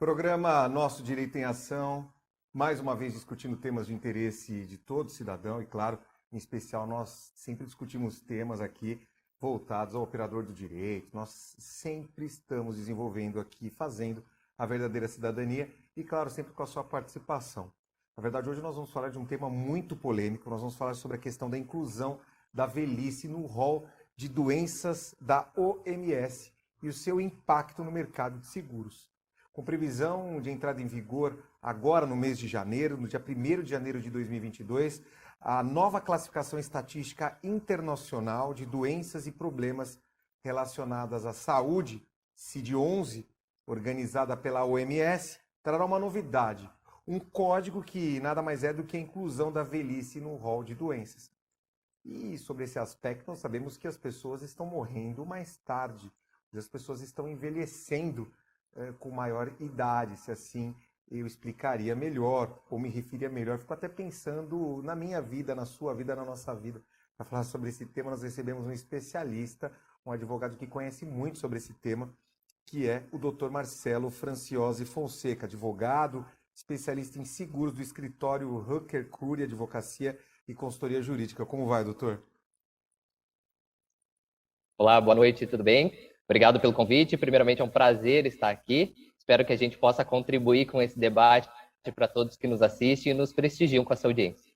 Programa Nosso Direito em Ação, mais uma vez discutindo temas de interesse de todo cidadão e, claro, em especial nós sempre discutimos temas aqui voltados ao operador do direito. Nós sempre estamos desenvolvendo aqui, fazendo a verdadeira cidadania e, claro, sempre com a sua participação. Na verdade, hoje nós vamos falar de um tema muito polêmico, nós vamos falar sobre a questão da inclusão da velhice no rol de doenças da OMS e o seu impacto no mercado de seguros. Com previsão de entrada em vigor agora no mês de janeiro, no dia 1º de janeiro de 2022, a nova classificação estatística internacional de doenças e problemas relacionadas à saúde, CID-11, organizada pela OMS, trará uma novidade, um código que nada mais é do que a inclusão da velhice no rol de doenças. E sobre esse aspecto, nós sabemos que as pessoas estão morrendo mais tarde, as pessoas estão envelhecendo com maior idade, se assim eu explicaria melhor, ou me referia melhor. Fico até pensando na minha vida, na sua vida, na nossa vida. Para falar sobre esse tema, nós recebemos um especialista, um advogado que conhece muito sobre esse tema, que é o Dr. Marcelo Franciosi Fonseca, advogado, especialista em seguros do escritório Rucker Cury Advocacia e Consultoria Jurídica. Como vai, doutor? Olá, boa noite, tudo bem? Obrigado pelo convite. Primeiramente, é um prazer estar aqui. Espero que a gente possa contribuir com esse debate para todos que nos assistem e nos prestigiam com a sua audiência.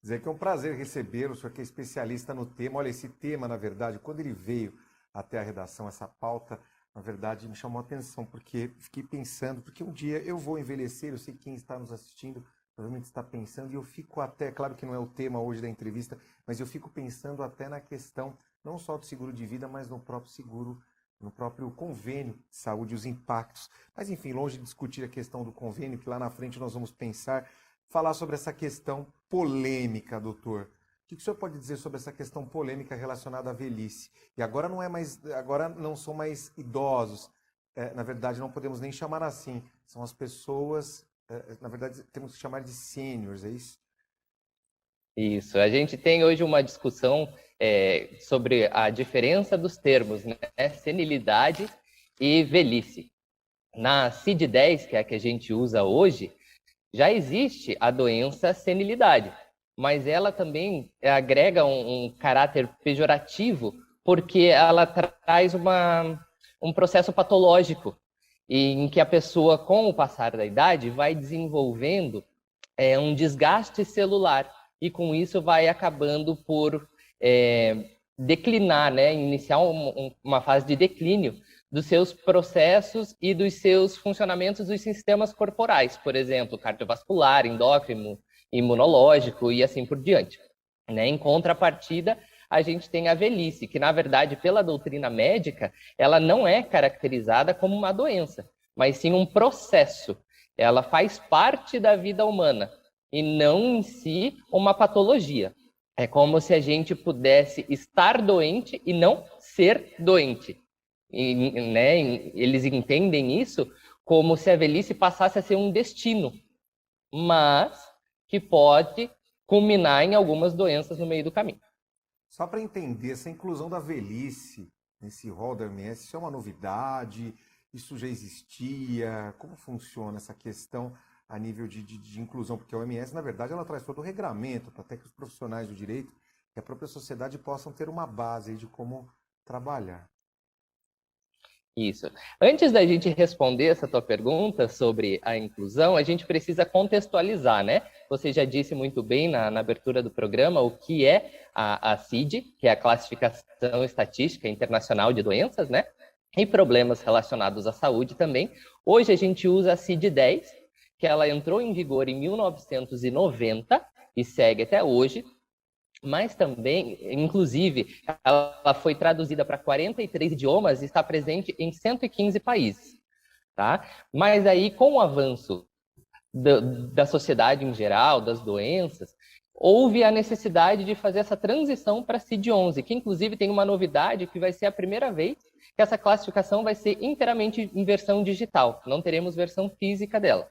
Dizer que é um prazer recebê-lo, o senhor que é especialista no tema. Olha, esse tema, na verdade, quando ele veio até a redação, essa pauta, na verdade, me chamou a atenção, porque fiquei pensando, porque um dia eu vou envelhecer, eu sei que quem está nos assistindo provavelmente está pensando, e eu fico até, claro que não é o tema hoje da entrevista, mas eu fico pensando até na questão não só do seguro de vida, mas no próprio seguro, no próprio convênio de saúde, os impactos. Mas, enfim, longe de discutir a questão do convênio, que lá na frente nós vamos falar sobre essa questão polêmica, doutor. O que o senhor pode dizer sobre essa questão polêmica relacionada à velhice? E agora agora não são mais idosos, na verdade não podemos nem chamar assim, são as pessoas, na verdade temos que chamar de seniors, é isso? Isso, a gente tem hoje uma discussão sobre a diferença dos termos, né? Senilidade e velhice. Na CID-10, que é a que a gente usa hoje, já existe a doença senilidade, mas ela também agrega um caráter pejorativo, porque ela traz um processo patológico, em que a pessoa, com o passar da idade, vai desenvolvendo um desgaste celular, e com isso vai acabando por declinar, né? Iniciar uma fase de declínio dos seus processos e dos seus funcionamentos dos sistemas corporais, por exemplo, cardiovascular, endócrino, imunológico e assim por diante. Né? Em contrapartida, a gente tem a velhice, que na verdade, pela doutrina médica, ela não é caracterizada como uma doença, mas sim um processo. Ela faz parte da vida humana e não em si uma patologia. É como se a gente pudesse estar doente e não ser doente. E, né, eles entendem isso como se a velhice passasse a ser um destino, mas que pode culminar em algumas doenças no meio do caminho. Só para entender, essa inclusão da velhice nesse rol da OMS, isso é uma novidade? Isso já existia? Como funciona essa questão a nível de inclusão? Porque a OMS, na verdade, ela traz todo o regramento para até que os profissionais do direito e a própria sociedade possam ter uma base aí de como trabalhar. Isso. Antes da gente responder essa tua pergunta sobre a inclusão, a gente precisa contextualizar, né? Você já disse muito bem na abertura do programa o que é a CID, que é a Classificação Estatística Internacional de Doenças, né? E problemas relacionados à saúde também. Hoje a gente usa a CID-10, que ela entrou em vigor em 1990 e segue até hoje, mas também, inclusive, ela foi traduzida para 43 idiomas e está presente em 115 países. Tá? Mas aí, com o avanço da sociedade em geral, das doenças, houve a necessidade de fazer essa transição para a CID-11, que inclusive tem uma novidade, que vai ser a primeira vez que essa classificação vai ser inteiramente em versão digital, não teremos versão física dela.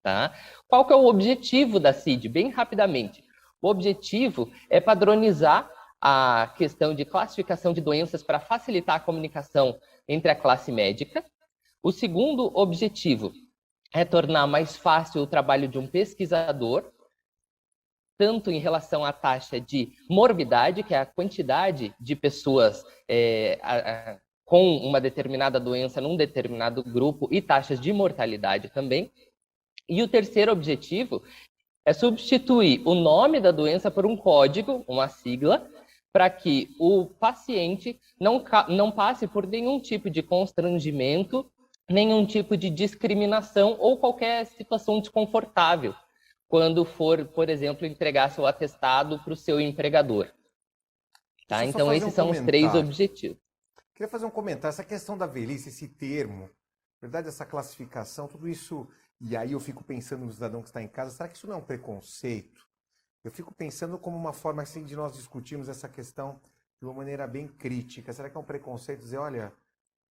Tá? Qual que é o objetivo da CID? Bem rapidamente. O objetivo é padronizar a questão de classificação de doenças para facilitar a comunicação entre a classe médica. O segundo objetivo é tornar mais fácil o trabalho de um pesquisador, tanto em relação à taxa de morbidade, que é a quantidade de pessoas com uma determinada doença num determinado grupo, e taxas de mortalidade também. E o terceiro objetivo é substituir o nome da doença por um código, uma sigla, para que o paciente não passe por nenhum tipo de constrangimento, nenhum tipo de discriminação ou qualquer situação desconfortável quando for, por exemplo, entregar seu atestado para o seu empregador. Tá? Então, esses são os 3 objetivos. Queria fazer um comentário. Essa questão da velhice, esse termo, na verdade, essa classificação, tudo isso, e aí eu fico pensando no cidadão que está em casa, será que isso não é um preconceito? Eu fico pensando como uma forma assim, de nós discutirmos essa questão de uma maneira bem crítica. Será que é um preconceito dizer, olha,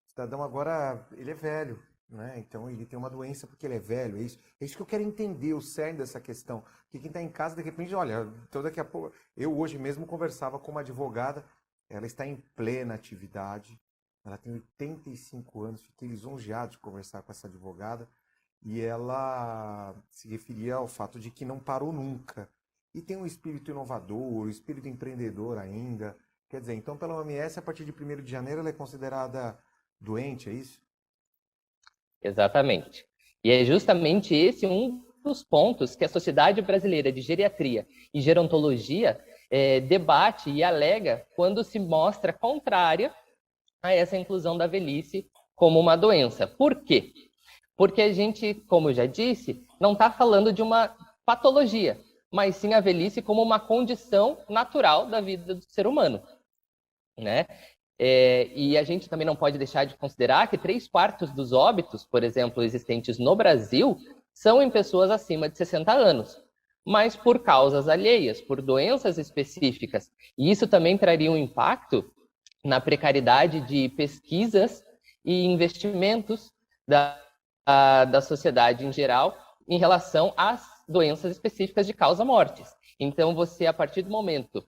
o cidadão agora, ele é velho, né? Então ele tem uma doença porque ele é velho, é isso? É isso que eu quero entender, o cerne dessa questão. Porque quem está em casa, de repente, olha, então daqui a pouco... Eu hoje mesmo conversava com uma advogada, ela está em plena atividade, ela tem 85 anos, fiquei lisonjeado de conversar com essa advogada, e ela se referia ao fato de que não parou nunca. E tem um espírito inovador, um espírito empreendedor ainda. Quer dizer, então pela OMS, a partir de 1º de janeiro, ela é considerada doente, é isso? Exatamente. E é justamente esse um dos pontos que a Sociedade Brasileira de Geriatria e Gerontologia debate e alega quando se mostra contrária a essa inclusão da velhice como uma doença. Por quê? Porque a gente, como eu já disse, não está falando de uma patologia, mas sim a velhice como uma condição natural da vida do ser humano, né? E a gente também não pode deixar de considerar que 3/4 dos óbitos, por exemplo, existentes no Brasil, são em pessoas acima de 60 anos, mas por causas alheias, por doenças específicas. E isso também traria um impacto na precariedade de pesquisas e investimentos da sociedade em geral em relação às doenças específicas de causa-mortes. Então, você, a partir do momento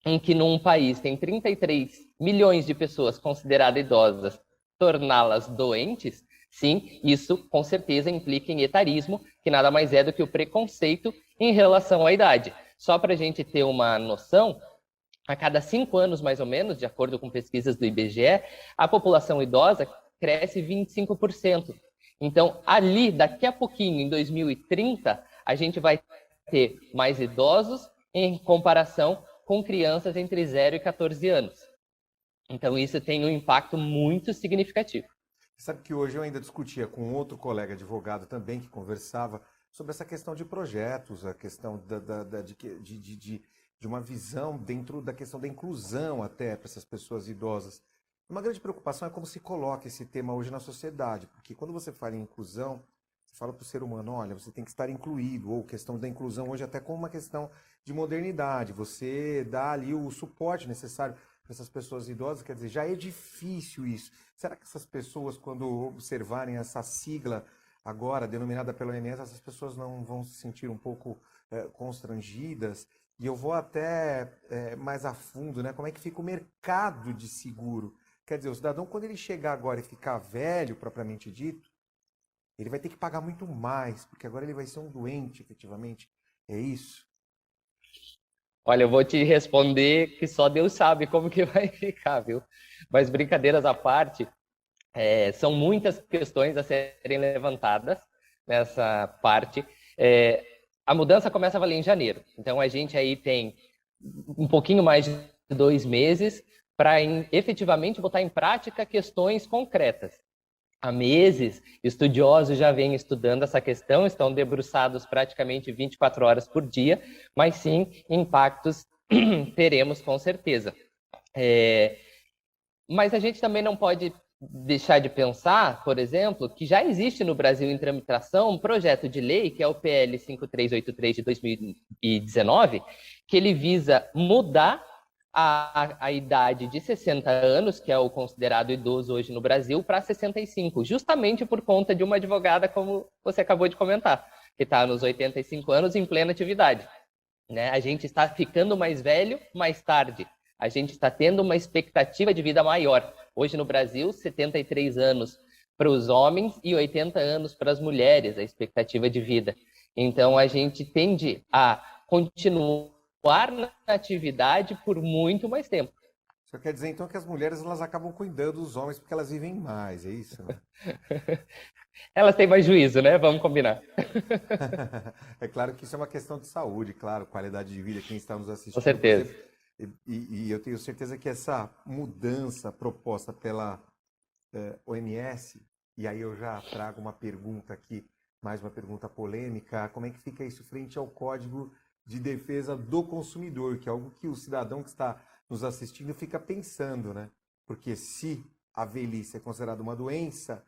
em que num país tem 33 milhões de pessoas consideradas idosas, torná-las doentes, sim, isso com certeza implica em etarismo, que nada mais é do que o preconceito em relação à idade. Só para a gente ter uma noção, a cada 5 anos, mais ou menos, de acordo com pesquisas do IBGE, a população idosa cresce 25%. Então, ali, daqui a pouquinho, em 2030, a gente vai ter mais idosos em comparação com crianças entre 0 e 14 anos. Então, isso tem um impacto muito significativo. Você sabe que hoje eu ainda discutia com outro colega advogado também, que conversava sobre essa questão de projetos, a questão de uma visão dentro da questão da inclusão até para essas pessoas idosas. Uma grande preocupação é como se coloca esse tema hoje na sociedade, porque quando você fala em inclusão, você fala para o ser humano, olha, você tem que estar incluído, ou questão da inclusão hoje até como uma questão de modernidade, você dá ali o suporte necessário para essas pessoas idosas, quer dizer, já é difícil isso. Será que essas pessoas, quando observarem essa sigla agora, denominada pela OMS, essas pessoas não vão se sentir um pouco constrangidas? E eu vou até mais a fundo, né? Como é que fica o mercado de seguro? Quer dizer, o cidadão, quando ele chegar agora e ficar velho, propriamente dito, ele vai ter que pagar muito mais, porque agora ele vai ser um doente, efetivamente. É isso? Olha, eu vou te responder que só Deus sabe como que vai ficar, viu? Mas brincadeiras à parte, são muitas questões a serem levantadas nessa parte. A mudança começa a valer em janeiro. Então, a gente aí tem um pouquinho mais de 2 meses para efetivamente botar em prática questões concretas. Há meses, estudiosos já vêm estudando essa questão, estão debruçados praticamente 24 horas por dia, mas sim, impactos teremos com certeza. Mas a gente também não pode deixar de pensar, por exemplo, que já existe no Brasil em tramitação um projeto de lei, que é o PL 5383 de 2019, que ele visa mudar a idade de 60 anos, que é o considerado idoso hoje no Brasil, para 65, justamente por conta de uma advogada, como você acabou de comentar, que está nos 85 anos em plena atividade. Né? A gente está ficando mais velho mais tarde. A gente está tendo uma expectativa de vida maior. Hoje no Brasil, 73 anos para os homens e 80 anos para as mulheres, a expectativa de vida. Então, a gente tende a continuar na atividade por muito mais tempo. Isso quer dizer, então, que as mulheres elas acabam cuidando dos homens porque elas vivem mais, é isso, né? Elas têm mais juízo, né? Vamos combinar. É claro que isso é uma questão de saúde, claro, qualidade de vida, quem está nos assistindo. Com certeza. E eu tenho certeza que essa mudança proposta pela OMS, e aí eu já trago uma pergunta aqui, mais uma pergunta polêmica, como é que fica isso frente ao Código de Defesa do Consumidor, que é algo que o cidadão que está nos assistindo fica pensando, né? Porque se a velhice é considerada uma doença,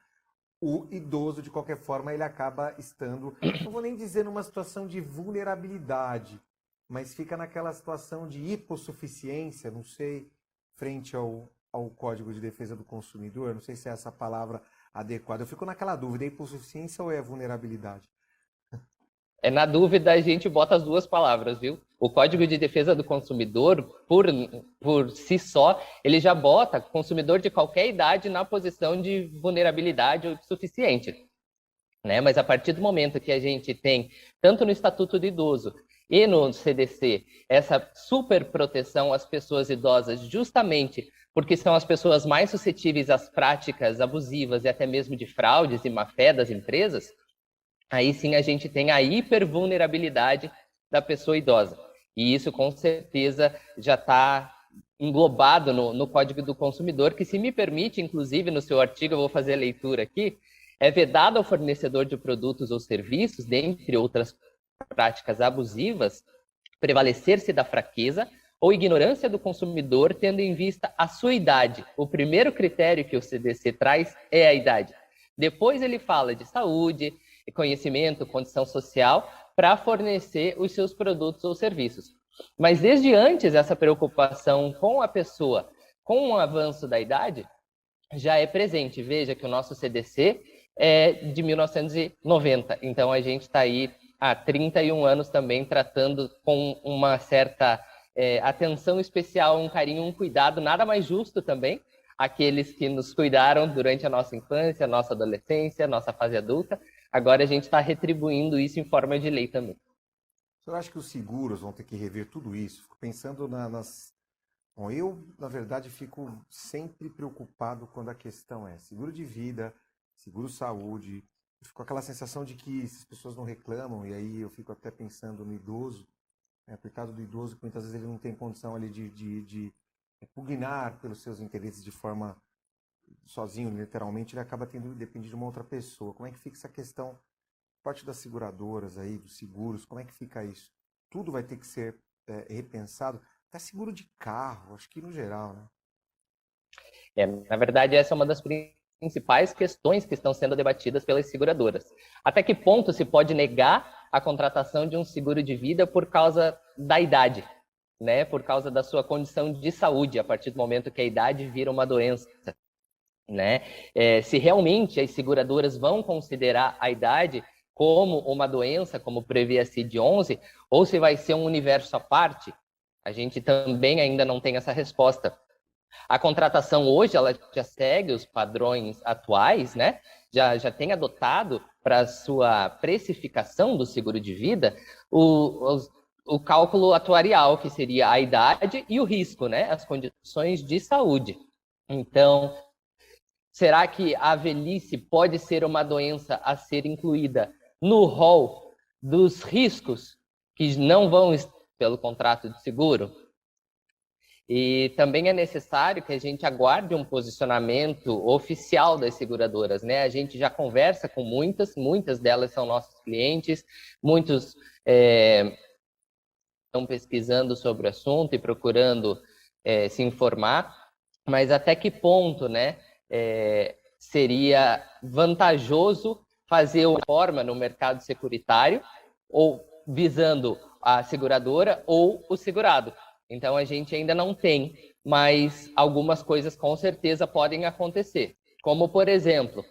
o idoso, de qualquer forma, ele acaba estando, não vou nem dizer numa situação de vulnerabilidade, mas fica naquela situação de hipossuficiência, não sei, frente ao Código de Defesa do Consumidor, não sei se é essa palavra adequada. Eu fico naquela dúvida, é hipossuficiência ou é vulnerabilidade? Na dúvida, a gente bota as duas palavras, viu? O Código de Defesa do Consumidor, por si só, ele já bota consumidor de qualquer idade na posição de vulnerabilidade ou insuficiente, né? Mas a partir do momento que a gente tem, tanto no Estatuto do Idoso e no CDC, essa super proteção às pessoas idosas, justamente porque são as pessoas mais suscetíveis às práticas abusivas e até mesmo de fraudes e má-fé das empresas, aí sim a gente tem a hipervulnerabilidade da pessoa idosa. E isso, com certeza, já está englobado no Código do Consumidor, que, se me permite, inclusive, no seu artigo, eu vou fazer a leitura aqui, é vedado ao fornecedor de produtos ou serviços, dentre outras práticas abusivas, prevalecer-se da fraqueza ou ignorância do consumidor, tendo em vista a sua idade. O primeiro critério que o CDC traz é a idade. Depois ele fala de saúde, conhecimento, condição social, para fornecer os seus produtos ou serviços. Mas desde antes, essa preocupação com a pessoa, com o avanço da idade, já é presente. Veja que o nosso CDC é de 1990, então a gente está aí há 31 anos também tratando com uma certa atenção especial, um carinho, um cuidado, nada mais justo também, aqueles que nos cuidaram durante a nossa infância, a nossa adolescência, a nossa fase adulta. Agora a gente está retribuindo isso em forma de lei também. Eu acho que os seguros vão ter que rever tudo isso. Fico pensando nas... Bom, eu, na verdade, fico sempre preocupado quando a questão é seguro de vida, seguro saúde. Eu fico com aquela sensação de que as pessoas não reclamam, e aí eu fico até pensando no idoso, né? Coitado do idoso, que muitas vezes ele não tem condição ali de pugnar pelos seus interesses de forma sozinho, literalmente, ele acaba tendo depender de uma outra pessoa. Como é que fica essa questão, parte das seguradoras aí, dos seguros, como é que fica isso? Tudo vai ter que ser repensado. Até seguro de carro, acho que no geral, né? Na verdade, essa é uma das principais questões que estão sendo debatidas pelas seguradoras. Até que ponto se pode negar a contratação de um seguro de vida por causa da idade, né? Por causa da sua condição de saúde, a partir do momento que a idade vira uma doença, né? Se realmente as seguradoras vão considerar a idade como uma doença, como prevê a CID-11, ou se vai ser um universo à parte, a gente também ainda não tem essa resposta. A contratação hoje, ela já segue os padrões atuais, né? Já tem adotado para a sua precificação do seguro de vida o cálculo atuarial, que seria a idade e o risco, né? As condições de saúde. Então, será que a velhice pode ser uma doença a ser incluída no rol dos riscos que não vão pelo contrato de seguro? E também é necessário que a gente aguarde um posicionamento oficial das seguradoras, né? A gente já conversa com muitas delas são nossos clientes, muitos estão pesquisando sobre o assunto e procurando se informar, mas até que ponto, né, seria vantajoso fazer uma reforma no mercado securitário, ou visando a seguradora ou o segurado. Então, a gente ainda não tem, mas algumas coisas com certeza podem acontecer. Como, por exemplo,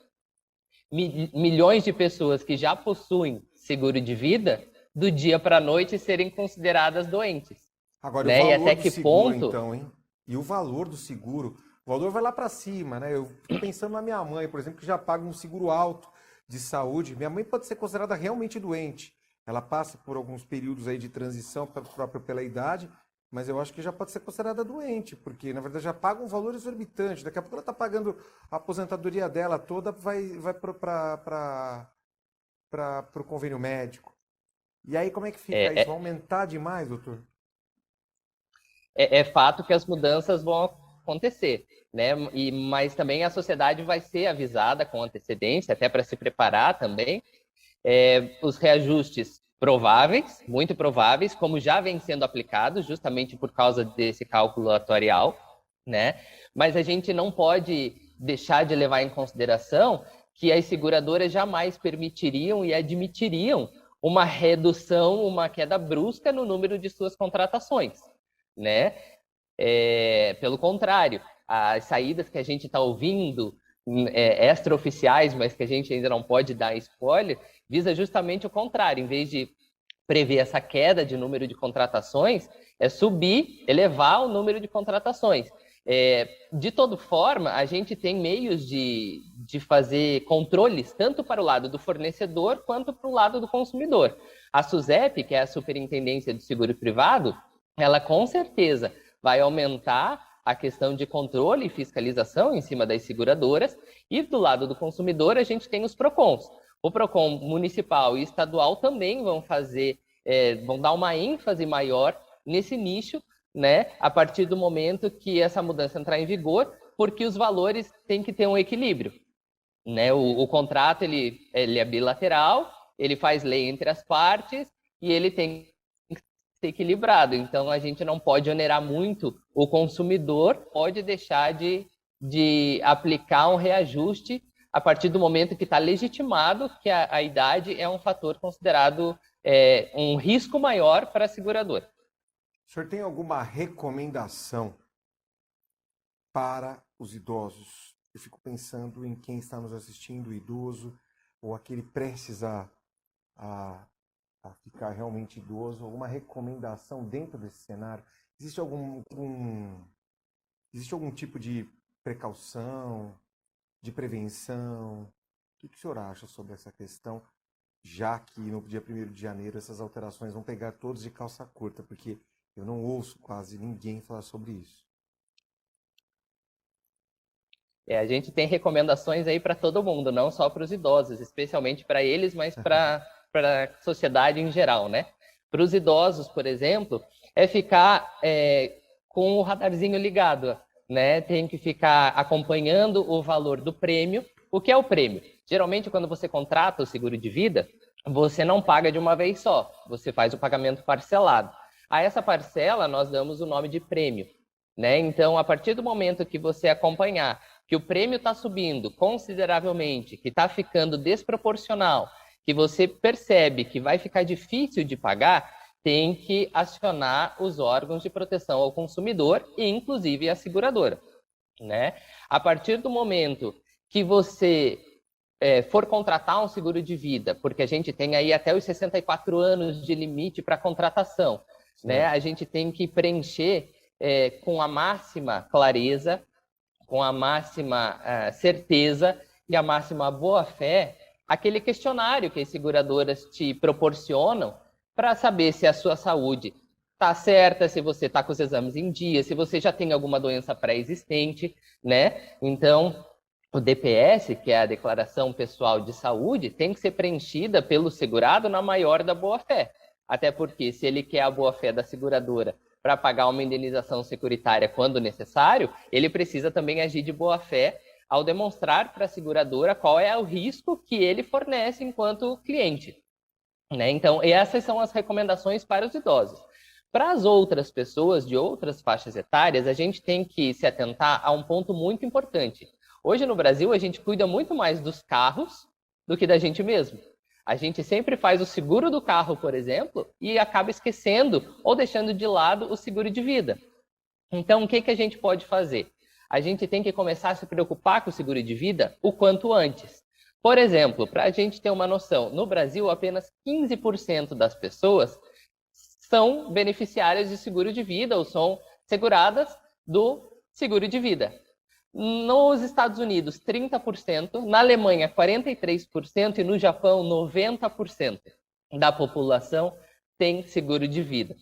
milhões de pessoas que já possuem seguro de vida, do dia para a noite serem consideradas doentes. Agora, né? o valor e até do que seguro, ponto... então, hein? E o valor do seguro, valor vai lá para cima, né? Eu fico pensando na minha mãe, por exemplo, que já paga um seguro alto de saúde. Minha mãe pode ser considerada realmente doente. Ela passa por alguns períodos aí de transição própria pela idade, mas eu acho que já pode ser considerada doente, porque na verdade já paga um valor exorbitante. Daqui a pouco ela está pagando a aposentadoria dela toda, vai para o convênio médico. E aí como é que fica isso? Vai aumentar demais, doutor? É fato que as mudanças vão acontecer, né? Mas também a sociedade vai ser avisada com antecedência, até para se preparar também. Os reajustes prováveis, muito prováveis, como já vem sendo aplicados, justamente por causa desse cálculo atuarial, né? Mas a gente não pode deixar de levar em consideração que as seguradoras jamais permitiriam e admitiriam uma redução, uma queda brusca no número de suas contratações, né? Pelo contrário, as saídas que a gente está ouvindo, extraoficiais, mas que a gente ainda não pode dar spoiler, visa justamente o contrário. Em vez de prever essa queda de número de contratações, é subir, elevar o número de contratações. De toda forma, a gente tem meios de fazer controles, tanto para o lado do fornecedor, quanto para o lado do consumidor. A SUSEP, que é a Superintendência do Seguro Privado, ela com certeza vai aumentar a questão de controle e fiscalização em cima das seguradoras, e do lado do consumidor a gente tem os PROCONs. O PROCON municipal e estadual também vão dar uma ênfase maior nesse nicho, né, a partir do momento que essa mudança entrar em vigor, porque os valores têm que ter um equilíbrio, né? O contrato ele é bilateral, ele faz lei entre as partes e ele tem que ser equilibrado. Então a gente não pode onerar muito o consumidor, pode deixar de aplicar um reajuste a partir do momento que está legitimado que a idade é um fator considerado um risco maior para a seguradora. O senhor tem alguma recomendação para os idosos? Eu fico pensando em quem está nos assistindo, o idoso, ou aquele prestes a ficar realmente idoso. Alguma recomendação dentro desse cenário? Existe algum tipo de precaução, de prevenção? O que o senhor acha sobre essa questão, já que no dia 1º de janeiro essas alterações vão pegar todos de calça curta, porque eu não ouço quase ninguém falar sobre isso. A gente tem recomendações aí para todo mundo, não só para os idosos, especialmente para eles, mas para a sociedade em geral, né? Para os idosos, por exemplo, ficar com o radarzinho ligado, né? Tem que ficar acompanhando o valor do prêmio. O que é o prêmio? Geralmente, quando você contrata o seguro de vida, você não paga de uma vez só, você faz o pagamento parcelado. A essa parcela, nós damos o nome de prêmio, né? Então, a partir do momento que você acompanhar que o prêmio está subindo consideravelmente, que está ficando desproporcional, que você percebe que vai ficar difícil de pagar, tem que acionar os órgãos de proteção ao consumidor e, inclusive, a seguradora, né? A partir do momento que você for contratar um seguro de vida, porque a gente tem aí até os 64 anos de limite para contratação, né? A gente tem que preencher com a máxima clareza, com a máxima certeza e a máxima boa-fé aquele questionário que as seguradoras te proporcionam para saber se a sua saúde está certa, se você está com os exames em dia, se você já tem alguma doença pré-existente, né? Então, o DPS, que é a Declaração Pessoal de Saúde, tem que ser preenchida pelo segurado na maior da boa-fé. Até porque, se ele quer a boa-fé da seguradora para pagar uma indenização securitária quando necessário, ele precisa também agir de boa-fé ao demonstrar para a seguradora qual é o risco que ele fornece enquanto cliente, né? Então, essas são as recomendações para os idosos. Para as outras pessoas de outras faixas etárias, a gente tem que se atentar a um ponto muito importante. Hoje no Brasil, a gente cuida muito mais dos carros do que da gente mesmo. A gente sempre faz o seguro do carro, por exemplo, e acaba esquecendo ou deixando de lado o seguro de vida. Então, o que a gente pode fazer? A gente tem que começar a se preocupar com o seguro de vida o quanto antes. Por exemplo, para a gente ter uma noção, no Brasil, apenas 15% das pessoas são beneficiárias de seguro de vida ou são seguradas do seguro de vida. Nos Estados Unidos, 30%, na Alemanha, 43% e no Japão, 90% da população tem seguro de vida.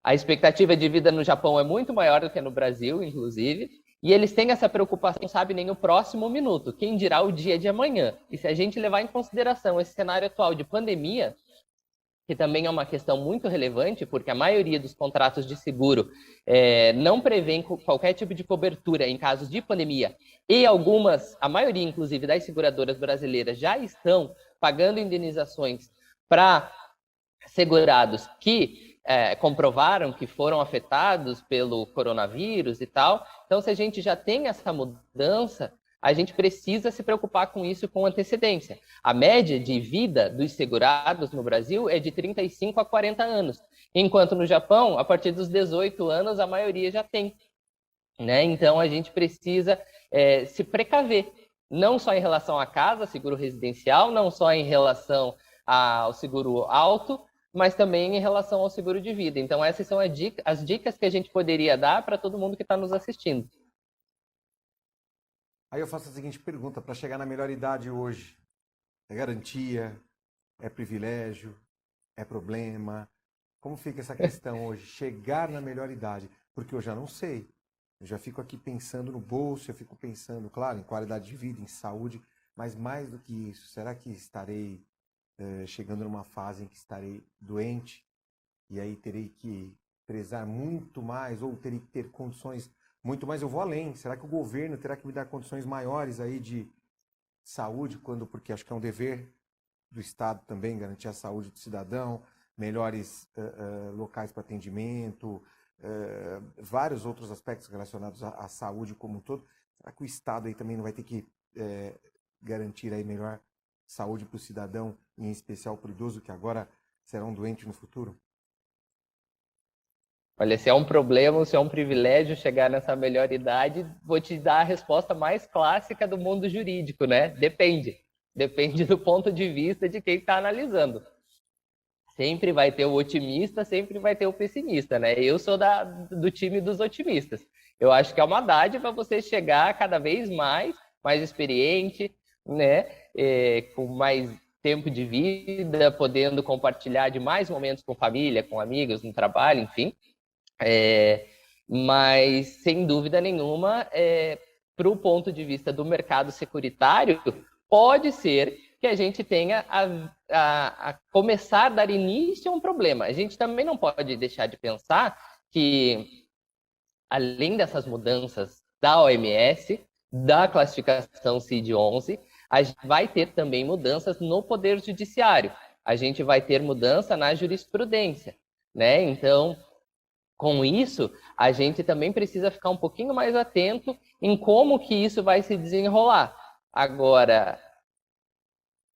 A expectativa de vida no Japão é muito maior do que no Brasil, inclusive, e eles têm essa preocupação, não sabe nem o próximo minuto, quem dirá o dia de amanhã. E se a gente levar em consideração esse cenário atual de pandemia, que também é uma questão muito relevante, porque a maioria dos contratos de seguro não prevêem qualquer tipo de cobertura em casos de pandemia, e a maioria, inclusive, das seguradoras brasileiras já estão pagando indenizações para segurados que comprovaram que foram afetados pelo coronavírus e tal. Então, se a gente já tem essa mudança, a gente precisa se preocupar com isso com antecedência. A média de vida dos segurados no Brasil é de 35 a 40 anos, enquanto no Japão, a partir dos 18 anos, a maioria já tem. Né? Então, a gente precisa se precaver, não só em relação à casa, seguro residencial, não só em relação ao seguro auto, mas também em relação ao seguro de vida. Então, essas são as dicas que a gente poderia dar para todo mundo que está nos assistindo. Aí eu faço a seguinte pergunta, para chegar na melhor idade hoje, é garantia, é privilégio, é problema? Como fica essa questão hoje, chegar na melhor idade? Porque eu já não sei, eu já fico aqui pensando no bolso, eu fico pensando, claro, em qualidade de vida, em saúde, mas mais do que isso, será que estarei chegando numa fase em que estarei doente e aí terei que prezar muito mais ou terei que ter condições muito mais? Eu vou além. Será que o governo terá que me dar condições maiores aí de saúde, porque acho que é um dever do Estado também garantir a saúde do cidadão, melhores locais para atendimento, vários outros aspectos relacionados à saúde como um todo. Será que o Estado aí também não vai ter que garantir aí melhor saúde para o cidadão, em especial para o idoso, que agora serão doentes no futuro? Olha, se é um problema ou se é um privilégio chegar nessa melhor idade, vou te dar a resposta mais clássica do mundo jurídico, né? Depende. Depende do ponto de vista de quem está analisando. Sempre vai ter o otimista, sempre vai ter o pessimista, né? Eu sou do time dos otimistas. Eu acho que é uma dádiva você chegar cada vez mais experiente, né? Com mais tempo de vida, podendo compartilhar de mais momentos com família, com amigos, no trabalho, enfim. Mas, sem dúvida nenhuma, para o ponto de vista do mercado securitário, pode ser que a gente tenha a começar a dar início a um problema. A gente também não pode deixar de pensar que, além dessas mudanças da OMS, da classificação CID-11, a gente vai ter também mudanças no Poder Judiciário. A gente vai ter mudança na jurisprudência, né? Então, com isso, a gente também precisa ficar um pouquinho mais atento em como que isso vai se desenrolar. Agora,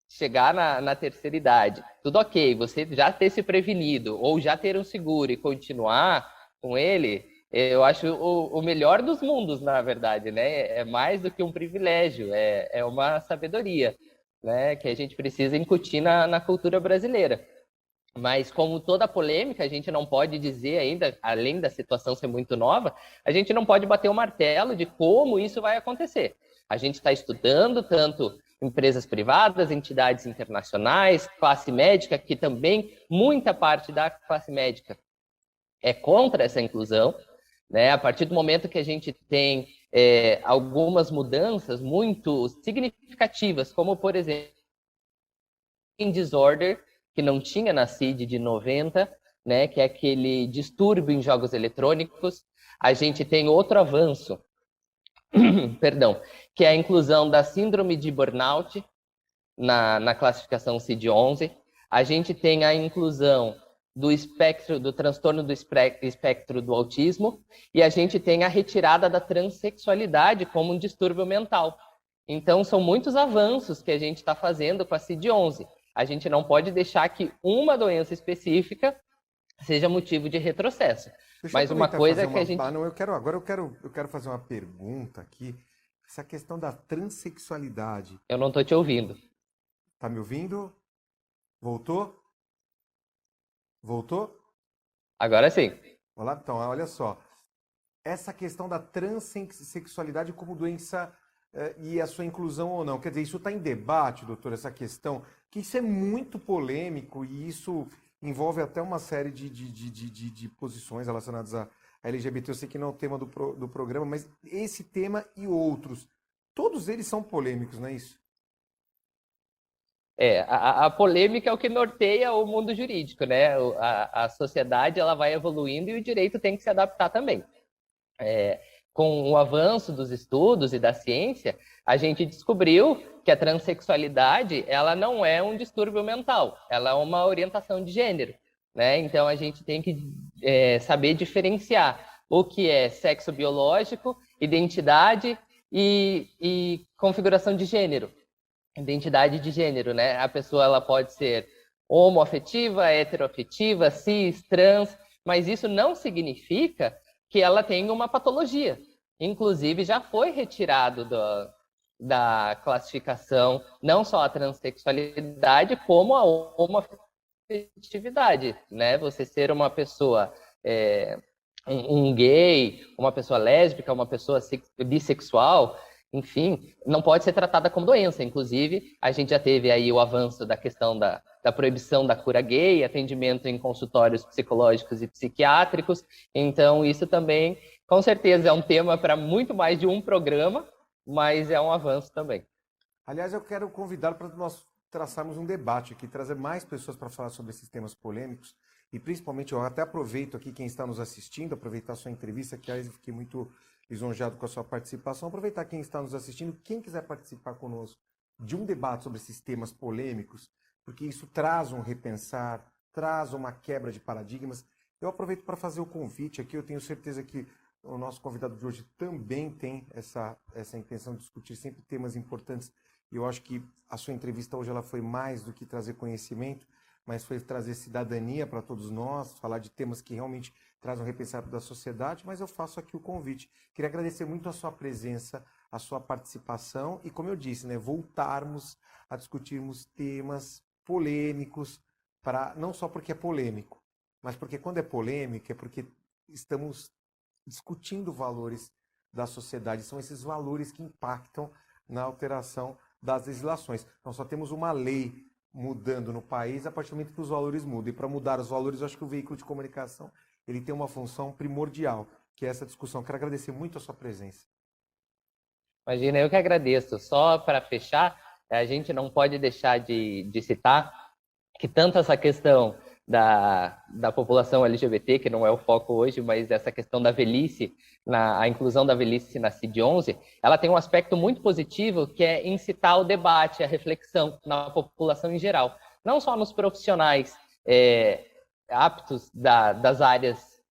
chegar na terceira idade, tudo ok, você já ter se prevenido ou já ter um seguro e continuar com ele, eu acho o melhor dos mundos, na verdade, né? É mais do que um privilégio, é uma sabedoria, né? Que a gente precisa incutir na cultura brasileira. Mas, como toda polêmica, a gente não pode dizer ainda, além da situação ser muito nova, a gente não pode bater o martelo de como isso vai acontecer. A gente está estudando tanto empresas privadas, entidades internacionais, classe médica, que também muita parte da classe médica é contra essa inclusão, né? A partir do momento que a gente tem algumas mudanças muito significativas, como, por exemplo, em disorder, que não tinha na CID de 90, né, que é aquele distúrbio em jogos eletrônicos. A gente tem outro avanço, perdão, que é a inclusão da síndrome de burnout na classificação CID-11. A gente tem a inclusão do transtorno do espectro do autismo, e a gente tem a retirada da transexualidade como um distúrbio mental. Então, são muitos avanços que a gente está fazendo com a CID-11. A gente não pode deixar que uma doença específica seja motivo de retrocesso. Mas uma coisa que a gente... Não, agora eu quero fazer uma pergunta aqui. Essa questão da transexualidade. Eu não estou te ouvindo. Tá me ouvindo? Voltou? Voltou? Agora sim. Olá, então, olha só. essa questão da transexualidade como doença e a sua inclusão ou não. Quer dizer, isso está em debate, doutor, essa questão, que isso é muito polêmico e isso envolve até uma série de posições relacionadas a LGBT. Eu sei que não é o tema do programa, mas esse tema e outros, todos eles são polêmicos, não é isso? A polêmica é o que norteia o mundo jurídico, né? A sociedade ela vai evoluindo e o direito tem que se adaptar também. Com o avanço dos estudos e da ciência, a gente descobriu que a transexualidade ela não é um distúrbio mental, ela é uma orientação de gênero, né? Então a gente tem que saber diferenciar o que é sexo biológico, identidade e configuração de gênero. Identidade de gênero, né? A pessoa ela pode ser homoafetiva, heteroafetiva, cis, trans, mas isso não significa que ela tem uma patologia. Inclusive, já foi retirado da classificação não só a transexualidade, como a homoafetividade, né? Você ser uma pessoa, um gay, uma pessoa lésbica, uma pessoa bissexual, enfim, não pode ser tratada como doença. Inclusive, a gente já teve aí o avanço da questão da proibição da cura gay, atendimento em consultórios psicológicos e psiquiátricos. Então, isso também, com certeza, é um tema para muito mais de um programa, mas é um avanço também. Aliás, eu quero convidar para nós traçarmos um debate aqui, trazer mais pessoas para falar sobre esses temas polêmicos. E principalmente, eu até aproveito aqui quem está nos assistindo, aproveitar a sua entrevista, que aliás eu fiquei muito lisonjeado com a sua participação. Aproveitar quem está nos assistindo, quem quiser participar conosco de um debate sobre esses temas polêmicos, porque isso traz um repensar, traz uma quebra de paradigmas. Eu aproveito para fazer o convite aqui, eu tenho certeza que o nosso convidado de hoje também tem essa intenção de discutir sempre temas importantes. E eu acho que a sua entrevista hoje ela foi mais do que trazer conhecimento, mas foi trazer cidadania para todos nós, falar de temas que realmente trazem um repensar da sociedade, mas eu faço aqui o convite. Queria agradecer muito a sua presença, a sua participação e, como eu disse, né, voltarmos a discutirmos temas polêmicos, não só porque é polêmico, mas porque quando é polêmico é porque estamos discutindo valores da sociedade, são esses valores que impactam na alteração das legislações. Nós só temos uma lei mudando no país a partir do momento que os valores mudam. E para mudar os valores, eu acho que o veículo de comunicação ele tem uma função primordial, que é essa discussão. Quero agradecer muito a sua presença. Imagina, eu que agradeço. Só para fechar, a gente não pode deixar de citar que tanto essa questão da população LGBT, que não é o foco hoje, mas essa questão da velhice, a inclusão da velhice na CID-11, ela tem um aspecto muito positivo, que é incitar o debate, a reflexão na população em geral. Não só nos profissionais aptos das áreas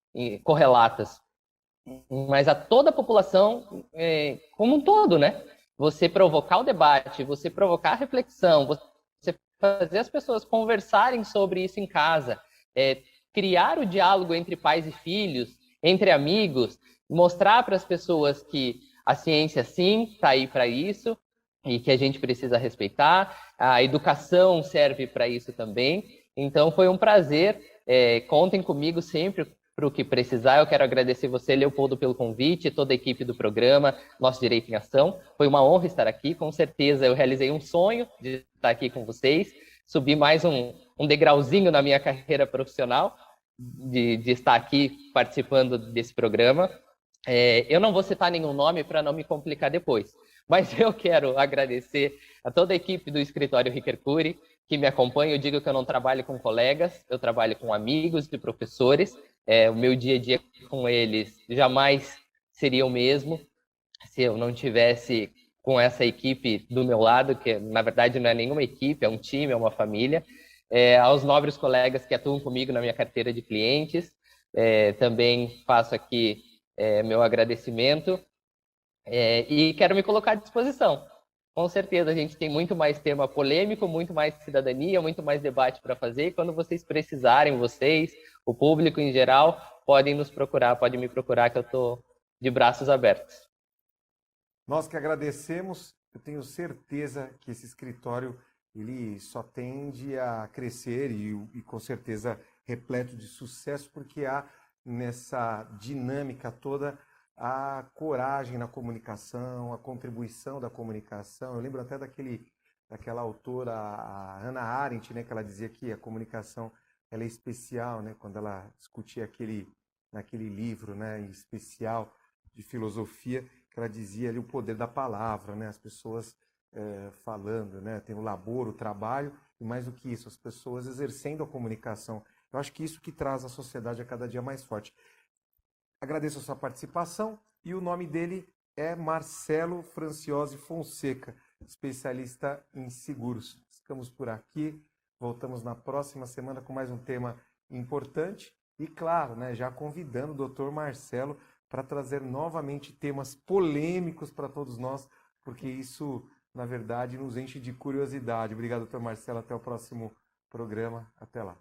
correlatas, mas a toda a população como um todo, né? Você provocar o debate, você provocar a reflexão, você fazer as pessoas conversarem sobre isso em casa, criar o diálogo entre pais e filhos, entre amigos, mostrar para as pessoas que a ciência, sim, está aí para isso e que a gente precisa respeitar, a educação serve para isso também. Então, foi um prazer. Contem comigo sempre para o que precisar. Eu quero agradecer você, Leopoldo, pelo convite, toda a equipe do programa Nosso Direito em Ação. Foi uma honra estar aqui. Com certeza eu realizei um sonho de estar aqui com vocês, subir mais um degrauzinho na minha carreira profissional, de estar aqui participando desse programa. Eu não vou citar nenhum nome para não me complicar depois, mas eu quero agradecer a toda a equipe do Escritório Ricker Cury, que me acompanha. Eu digo que eu não trabalho com colegas, eu trabalho com amigos e professores. O meu dia a dia com eles jamais seria o mesmo se eu não tivesse com essa equipe do meu lado, que na verdade não é nenhuma equipe, é um time, é uma família. Aos nobres colegas que atuam comigo na minha carteira de clientes, também faço aqui meu agradecimento e quero me colocar à disposição. Com certeza, a gente tem muito mais tema polêmico, muito mais cidadania, muito mais debate para fazer. Quando vocês precisarem, vocês, o público em geral, podem nos procurar, podem me procurar, que eu estou de braços abertos. Nós que agradecemos. Eu tenho certeza que esse escritório ele só tende a crescer e com certeza repleto de sucesso, porque há nessa dinâmica toda a coragem na comunicação, a contribuição da comunicação. Eu lembro até daquela autora, a Hannah Arendt, né, que ela dizia que a comunicação ela é especial, né, quando ela discutia naquele livro, né, especial de filosofia, que ela dizia ali o poder da palavra, né, as pessoas falando, né, tem o labor, o trabalho, e mais do que isso, as pessoas exercendo a comunicação. Eu acho que isso que traz a sociedade a cada dia mais forte. Agradeço a sua participação e o nome dele é Marcelo Franciosi Fonseca, especialista em seguros. Ficamos por aqui, voltamos na próxima semana com mais um tema importante e, claro, né, já convidando o Dr. Marcelo para trazer novamente temas polêmicos para todos nós, porque isso, na verdade, nos enche de curiosidade. Obrigado, Dr. Marcelo. Até o próximo programa. Até lá.